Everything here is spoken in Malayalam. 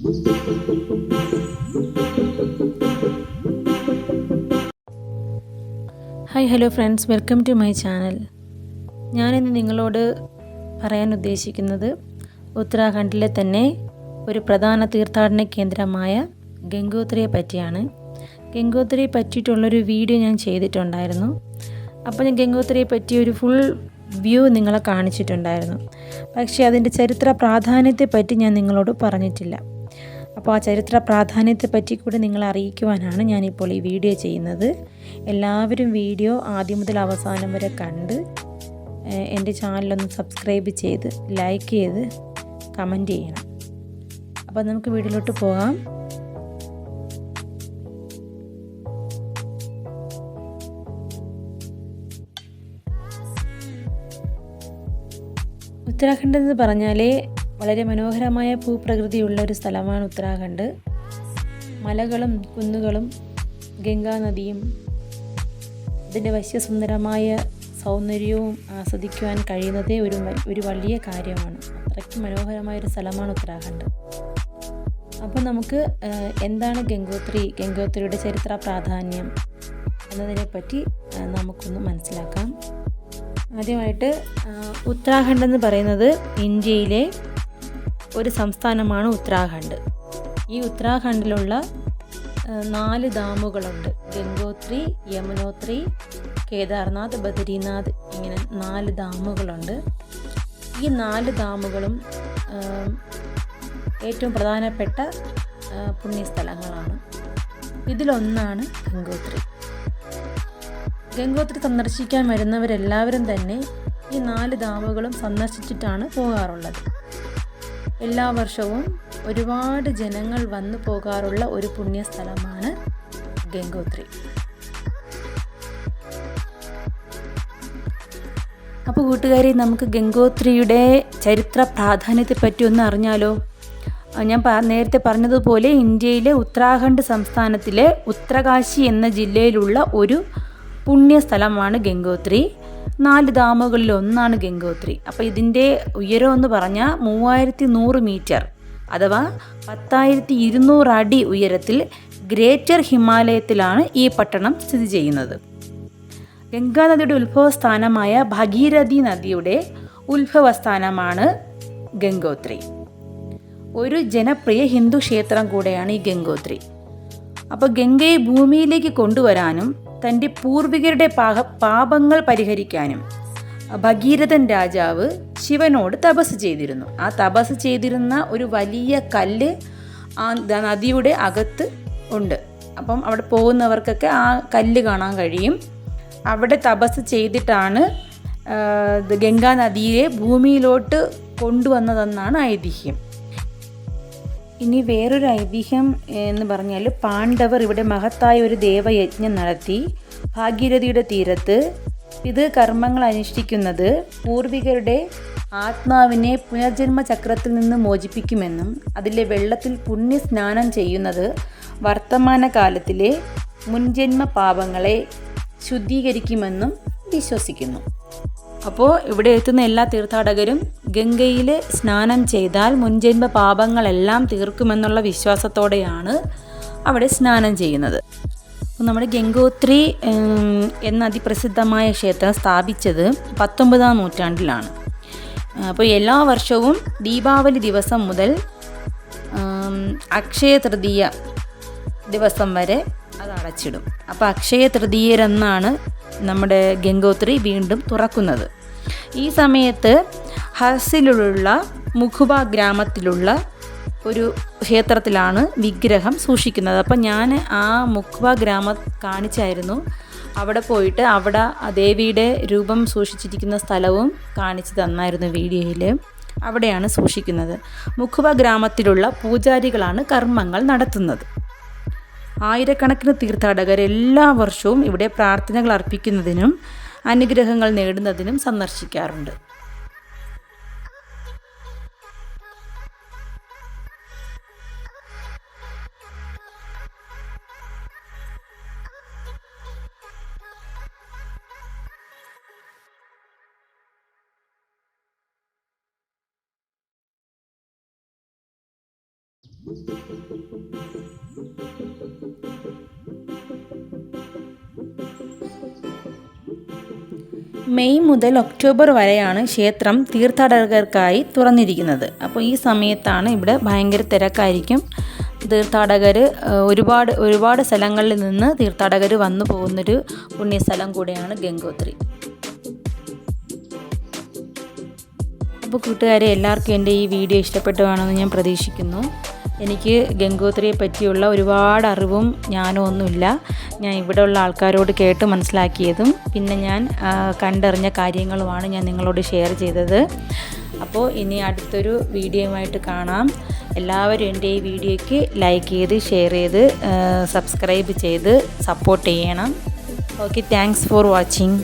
Hi hello friends, welcome to my channel. ഞാനിന്ന് നിങ്ങളോട് പറയാൻ ഉദ്ദേശിക്കുന്നത് ഉത്തരാഖണ്ഡിലെ തന്നെ ഒരു പ്രധാന തീർത്ഥാടന കേന്ദ്രമായ ഗംഗോത്രിയെ പറ്റിയാണ്. ഗംഗോത്രിയെ പറ്റിയിട്ടുള്ളൊരു വീഡിയോ ഞാൻ ചെയ്തിട്ടുണ്ടായിരുന്നു. അപ്പോൾ ഞാൻ ഗംഗോത്രിയെ പറ്റി ഒരു ഫുൾ വ്യൂ നിങ്ങളെ കാണിച്ചിട്ടുണ്ടായിരുന്നു. പക്ഷേ അതിൻ്റെ ചരിത്ര പ്രാധാന്യത്തെപ്പറ്റി ഞാൻ നിങ്ങളോട് പറഞ്ഞിട്ടില്ല. അപ്പോൾ ആ ചരിത്ര പ്രാധാന്യത്തെപ്പറ്റി കൂടി നിങ്ങളെ അറിയിക്കുവാനാണ് ഞാനിപ്പോൾ ഈ വീഡിയോ ചെയ്യുന്നത്. എല്ലാവരും വീഡിയോ ആദ്യം മുതൽ അവസാനം വരെ കണ്ട് എൻ്റെ ചാനലൊന്ന് സബ്സ്ക്രൈബ് ചെയ്ത് ലൈക്ക് ചെയ്ത് കമൻറ്റ് ചെയ്യണം. അപ്പോൾ നമുക്ക് വീഡിയോയിലോട്ട് പോകാം. ഉത്തരാഖണ്ഡ് എന്ന് പറഞ്ഞാൽ വളരെ മനോഹരമായ ഭൂപ്രകൃതിയുള്ള ഒരു സ്ഥലമാണ് ഉത്തരാഖണ്ഡ്. മലകളും കുന്നുകളും ഗംഗാനദിയും അതിൻ്റെ വശ്യസുന്ദരമായ സൗന്ദര്യവും ആസ്വദിക്കുവാൻ കഴിയുന്നതേ ഒരു വലിയ കാര്യമാണ്. അത്രയ്ക്ക് മനോഹരമായൊരു സ്ഥലമാണ് ഉത്തരാഖണ്ഡ്. അപ്പോൾ നമുക്ക് എന്താണ് ഗംഗോത്രിയുടെ ചരിത്ര പ്രാധാന്യം എന്നതിനെപ്പറ്റി നമുക്കൊന്ന് മനസ്സിലാക്കാം. ആദ്യമായിട്ട് ഉത്തരാഖണ്ഡ് എന്ന് പറയുന്നത് ഇന്ത്യയിലെ ഒരു സംസ്ഥാനമാണ് ഉത്തരാഖണ്ഡ്. ഈ ഉത്തരാഖണ്ഡിലുള്ള 4 ഡാമുകളുണ്ട്. ഗംഗോത്രി, യമുനോത്രി, കേദാർനാഥ്, ബദരിനാഥ്, ഇങ്ങനെ 4 ഡാമുകളുണ്ട്. ഈ 4 ഡാമുകളും ഏറ്റവും പ്രധാനപ്പെട്ട പുണ്യസ്ഥലങ്ങളാണ്. ഇതിലൊന്നാണ് ഗംഗോത്രി. ഗംഗോത്രി സന്ദർശിക്കാൻ വരുന്നവരെല്ലാവരും തന്നെ ഈ 4 ഡാമുകളും സന്ദർശിച്ചിട്ടാണ് പോകാറുള്ളത്. എല്ലാ വർഷവും ഒരുപാട് ജനങ്ങൾ വന്നു പോകാറുള്ള ഒരു പുണ്യസ്ഥലമാണ് ഗംഗോത്രി. അപ്പോൾ കൂട്ടുകാരെ, നമുക്ക് ഗംഗോത്രിയുടെ ചരിത്ര പ്രാധാന്യത്തെപ്പറ്റി ഒന്ന് അറിഞ്ഞാലോ? ഞാൻ നേരത്തെ പറഞ്ഞതുപോലെ ഇന്ത്യയിലെ ഉത്തരാഖണ്ഡ് സംസ്ഥാനത്തിലെ ഉത്തരകാശി എന്ന ജില്ലയിലുള്ള ഒരു പുണ്യസ്ഥലമാണ് ഗംഗോത്രി. 4 ഡാമുകളിൽ ഒന്നാണ് ഗംഗോത്രി. അപ്പോൾ ഇതിൻ്റെ ഉയരം എന്ന് പറഞ്ഞാൽ 3100 മീറ്റർ അഥവാ 10,200 അടി ഉയരത്തിൽ ഗ്രേറ്റർ ഹിമാലയത്തിലാണ് ഈ പട്ടണം സ്ഥിതി ചെയ്യുന്നത്. ഗംഗാനദിയുടെ ഉത്ഭവസ്ഥാനമായ ഭഗീരഥി നദിയുടെ ഉത്ഭവസ്ഥാനമാണ് ഗംഗോത്രി. ഒരു ജനപ്രിയ ഹിന്ദു ക്ഷേത്രം കൂടെയാണ് ഈ ഗംഗോത്രി. അപ്പോൾ ഗംഗയെ ഭൂമിയിലേക്ക് കൊണ്ടുവരാനും തൻ്റെ പൂർവികരുടെ പാപങ്ങൾ പരിഹരിക്കാനും ഭഗീരഥൻ രാജാവ് ശിവനോട് തപസ് ചെയ്തിരുന്നു. ആ തപസ് ചെയ്തിരുന്ന ഒരു വലിയ കല്ല് ആ നദിയുടെ അകത്ത് ഉണ്ട്. അപ്പം അവിടെ പോകുന്നവർക്കൊക്കെ ആ കല്ല് കാണാൻ കഴിയും. അവിടെ തപസ് ചെയ്തിട്ടാണ് ഗംഗാ നദിയെ ഭൂമിയിലോട്ട് കൊണ്ടുവന്നതെന്നാണ് ഐതിഹ്യം. ഇനി വേറൊരു ഐതിഹ്യം എന്ന് പറഞ്ഞാൽ, പാണ്ഡവർ ഇവിടെ മഹത്തായ ഒരു ദേവയജ്ഞം നടത്തി ഭാഗീരഥിയുടെ തീരത്ത് ഇത് കർമ്മങ്ങൾ അനുഷ്ഠിക്കുന്നത് പൂർവികരുടെ ആത്മാവിനെ പുനർജന്മ ചക്രത്തിൽ നിന്ന് മോചിപ്പിക്കുമെന്നും അതിലെ വെള്ളത്തിൽ പുണ്യസ്നാനം ചെയ്യുന്നത് വർത്തമാനകാലത്തിലെ മുൻജന്മ പാപങ്ങളെ ശുദ്ധീകരിക്കുമെന്നും വിശ്വസിക്കുന്നു. അപ്പോൾ ഇവിടെ എത്തുന്ന എല്ലാ തീർത്ഥാടകരും ഗംഗയിൽ സ്നാനം ചെയ്താൽ മുൻജന്മ പാപങ്ങളെല്ലാം തീർക്കുമെന്നുള്ള വിശ്വാസത്തോടെയാണ് അവിടെ സ്നാനം ചെയ്യുന്നത്. അപ്പോൾ നമ്മുടെ ഗംഗോത്രി എന്ന അതിപ്രസിദ്ധമായ ക്ഷേത്രം സ്ഥാപിച്ചത് 19-ാം നൂറ്റാണ്ടിലാണ്. അപ്പോൾ എല്ലാ വർഷവും ദീപാവലി ദിവസം മുതൽ അക്ഷയ തൃതീയ ദിവസം വരെ അത് അടച്ചിടും. അപ്പോൾ അക്ഷയ തൃതീയരെന്നാണ് നമ്മുടെ ഗംഗോത്രി വീണ്ടും തുറക്കുന്നത്. ഈ സമയത്ത് ഹസിലുള്ള മുഖുബ ഗ്രാമത്തിലുള്ള ഒരു ക്ഷേത്രത്തിലാണ് വിഗ്രഹം സൂക്ഷിക്കുന്നത്. അപ്പം ഞാൻ ആ മുഖുബ ഗ്രാമം കാണിച്ചായിരുന്നു. അവിടെ പോയിട്ട് അവിടെ ദേവിയുടെ രൂപം സൂക്ഷിച്ചിരിക്കുന്ന സ്ഥലവും കാണിച്ചു തന്നായിരുന്നു വീഡിയോയിൽ. അവിടെയാണ് സൂക്ഷിക്കുന്നത്. മുഖുബ ഗ്രാമത്തിലുള്ള പൂജാരികളാണ് കർമ്മങ്ങൾ നടത്തുന്നത്. ആയിരക്കണക്കിന് തീർത്ഥാടകർ എല്ലാ വർഷവും ഇവിടെ പ്രാർത്ഥനകൾ അർപ്പിക്കുന്നതിനും അനുഗ്രഹങ്ങൾ നേടുന്നതിനും സന്ദർശിക്കാറുണ്ട്. മെയ് മുതൽ ഒക്ടോബർ വരെയാണ് ക്ഷേത്രം തീർത്ഥാടകർക്കായി തുറന്നിരിക്കുന്നത്. അപ്പോൾ ഈ സമയത്താണ് ഇവിടെ ഭയങ്കര തിരക്കായിരിക്കും. തീർത്ഥാടകർ ഒരുപാട് സ്ഥലങ്ങളിൽ നിന്ന് തീർത്ഥാടകർ വന്നു പോകുന്നൊരു പുണ്യസ്ഥലം കൂടെയാണ് ഗംഗോത്രി. അപ്പോൾ കൂട്ടുകാരെ, എല്ലാവർക്കും എൻ്റെ ഈ വീഡിയോ ഇഷ്ടപ്പെട്ടു കാണുമെന്ന് ഞാൻ പ്രതീക്ഷിക്കുന്നു. എനിക്ക് ഗംഗോത്രിയെ പറ്റിയുള്ള ഒരുപാട് അറിവും ജ്ഞാനവും ഒന്നുമില്ല. ഞാൻ ഇവിടെയുള്ള ആൾക്കാരോട് കേട്ട് മനസ്സിലാക്കിയതും പിന്നെ ഞാൻ കണ്ടറിഞ്ഞ കാര്യങ്ങളുമാണ് ഞാൻ നിങ്ങളോട് ഷെയർ ചെയ്തത്. അപ്പോൾ ഇനി അടുത്തൊരു വീഡിയോയുമായിട്ട് കാണാം. എല്ലാവരും എൻ്റെ ഈ വീഡിയോയ്ക്ക് ലൈക്ക് ചെയ്ത് ഷെയർ ചെയ്ത് സബ്സ്ക്രൈബ് ചെയ്ത് സപ്പോർട്ട് ചെയ്യണം. Okay, thanks for watching.